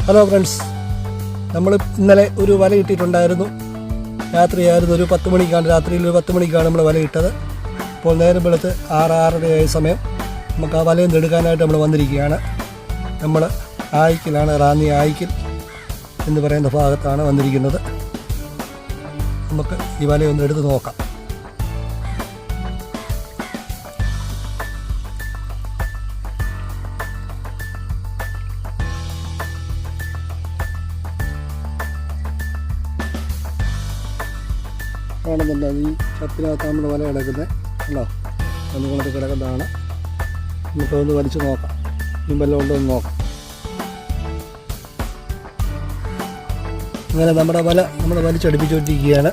Hello friends, നമ്മൾ ഇന്നലെ ഒരു വല ഇട്ടിട്ടുണ്ടായിരുന്നു. രാത്രിയായിരുന്നു, ഒരു 10 മണിക്കാണ്, രാത്രിയിൽ ഒരു 10 മണിക്കാണ് നമ്മൾ വല ഇട്ടത്. ഇപ്പോൾ നേരം വെളുത്ത് 6-6:30 ആയ സമയം നമുക്ക് ആ വലയിൽ നിന്ന് എടുക്കാനായിട്ട് നമ്മൾ വന്നിരിക്കുകയാണ്. നമ്മൾ ആയിക്കിലാണ്, റാന്നി ആയിക്കിൽ എന്ന് പറയുന്ന ഭാഗത്താണ് വന്നിരിക്കുന്നത്. നമുക്ക് ഈ വലയൊന്ന് എടുത്ത് നോക്കാം. കാണുന്നുണ്ട്, ഈ ചപ്പിനകത്ത് നമ്മൾ വല കിടക്കുന്നത് ഉണ്ടോ? അതുകൊണ്ട് കിടക്കുന്നതാണ്. നമുക്കൊന്ന് വലിച്ചു നോക്കാം, ഈ വല്ല ഉണ്ടോന്ന് നോക്കാം. അങ്ങനെ നമ്മുടെ വല നമ്മൾ വലിച്ചടുപ്പിച്ചുകൊണ്ടിരിക്കുകയാണ്.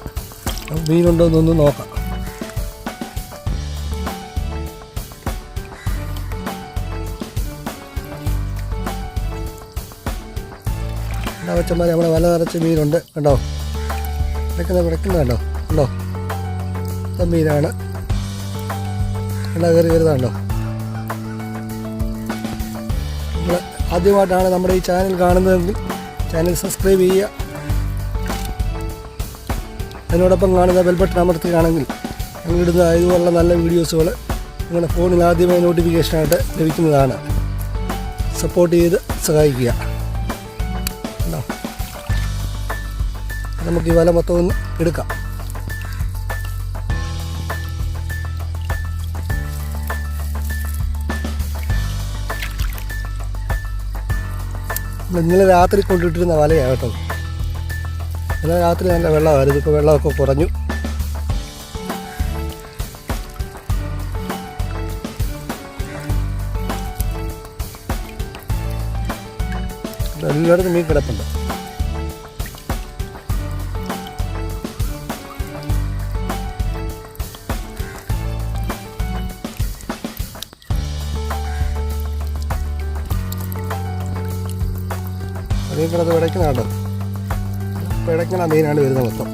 മീനുണ്ടോ എന്നൊന്ന് നോക്കാം. വെച്ചമാരെ നമ്മുടെ വല നിറച്ച് മീനുണ്ട് കണ്ടോ? വിടക്കുന്നതുണ്ടോ? ഉണ്ടോ? മീനാണ് കയറി വരുന്നതുണ്ടോ? നിങ്ങൾ ആദ്യമായിട്ടാണ് നമ്മുടെ ഈ ചാനൽ കാണുന്നതെങ്കിൽ ചാനൽ സബ്സ്ക്രൈബ് ചെയ്യുക. അതിനോടൊപ്പം കാണുന്ന ബെൽ ബട്ടൺ അമർത്തുകയാണെങ്കിൽ ഞങ്ങളിടുന്ന ഇതുപോലുള്ള നല്ല വീഡിയോസുകൾ നിങ്ങളുടെ ഫോണിൽ ആദ്യമായി നോട്ടിഫിക്കേഷനായിട്ട് ലഭിക്കുന്നതാണ്. സപ്പോർട്ട് ചെയ്ത് സഹായിക്കുക. ഉണ്ടോ? നമുക്ക് ഈ വല മൊത്തം ഒന്ന് എടുക്കാം. ഇന്നലെ രാത്രി കൊണ്ടിട്ടിരുന്ന വലയാണ് കേട്ടോ. ഇന്നലെ രാത്രി നല്ല വെള്ളമായിരുന്നു. ഇപ്പോൾ വെള്ളമൊക്കെ കുറഞ്ഞു. എല്ലായിടത്തും മീൻ കിടപ്പുണ്ട്. മീൻകിടത്ത് പിടയ്ക്കുന്നതാണ്ടോ? പിടയ്ക്കുന്ന മീനാണ് വരുന്നത് മൊത്തം.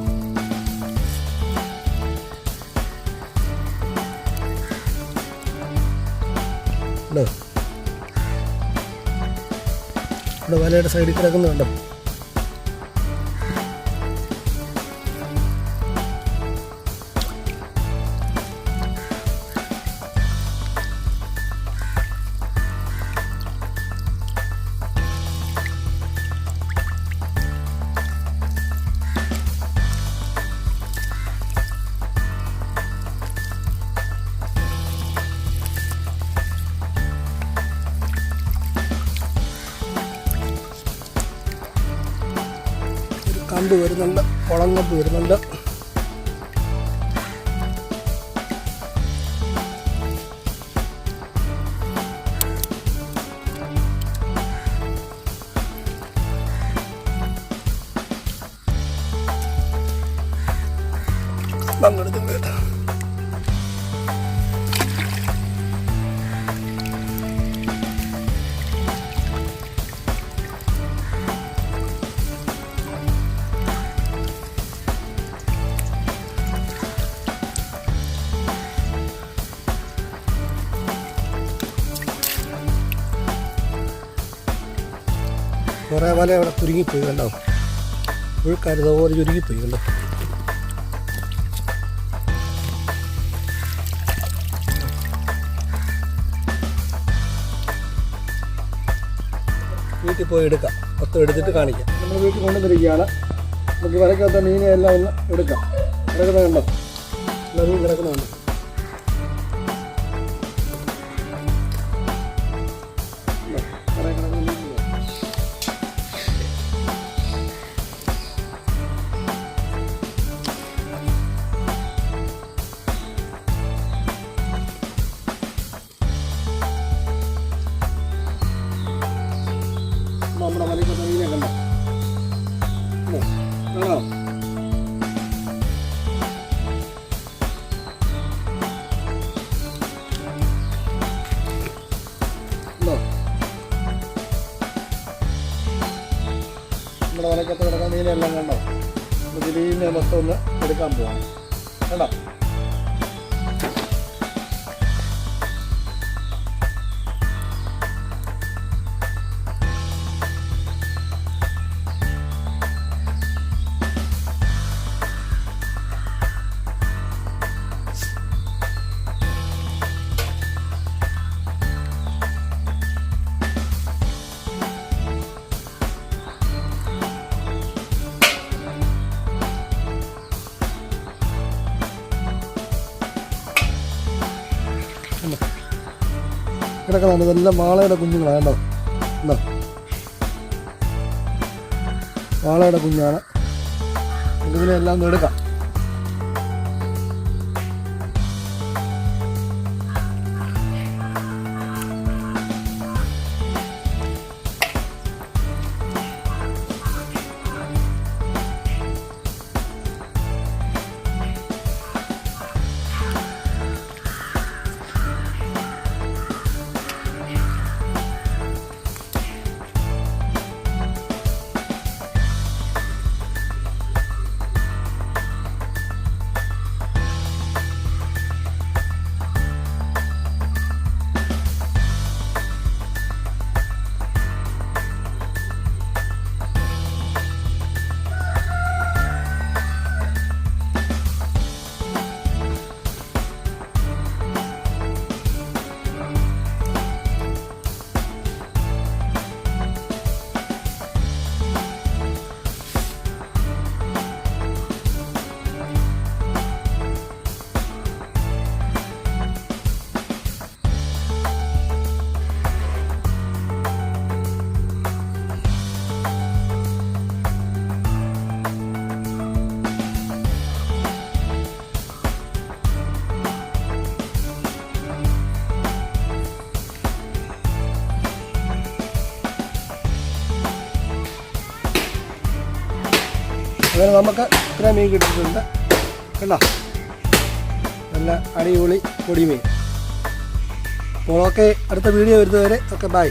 ഉണ്ടോ? ഇവിടെ വലയുടെ സൈഡിൽ കിടക്കുന്നുണ്ടോ? കമ്പ് വരുന്നുണ്ട്, കുളങ്കമ്പ് വരുന്നുണ്ട്. കുറേ വല അവിടെ ചുരുങ്ങിപ്പോയി കണ്ടോ? ഒഴുക്കരുത് പോലെ ചുരുങ്ങിപ്പോയി കണ്ടോ? വീട്ടിൽ പോയി എടുക്കാം. മൊത്തം എടുത്തിട്ട് കാണിക്കാം. നമ്മൾ വീട്ടിൽ കൊണ്ടുവന്നിരിക്കുകയാണ്. നമുക്ക് വലയ്ക്കകത്ത മീനെ എല്ലാം ഒന്ന് എടുക്കാം. കിടക്കുന്നത് കണ്ടോ? എല്ലാ മീൻ കിടക്കുന്നുണ്ട്. നമ്മുടെ വലയ്ക്കകത്ത മീനെ കണ്ടോ? കാണോ? നമ്മുടെ വലയ്ക്കകത്ത് കിടക്കാൻ മീനെല്ലാം കണ്ടോ? മീനെ മൊത്തം ഒന്ന് എടുക്കാൻ പോവാം. കണ്ടോ? കിടക്കുന്നുണ്ട്. ഇതെല്ലാം വാളയുടെ കുഞ്ഞുങ്ങളാണ് കേട്ടോ. എന്താ വാളയുടെ കുഞ്ഞാണ്. ഇതിനെല്ലാം ഒന്ന് എടുക്കാം. അങ്ങനെ നമുക്ക് ഇത്രയും മീൻ കിട്ടിയിട്ടുണ്ട്. കണ്ടോ, നല്ല അടിപൊളി പൊടി മീൻ. അപ്പോൾ ഓക്കെ, അടുത്ത വീഡിയോ വരുന്നവരെ ഓക്കെ, ബൈ.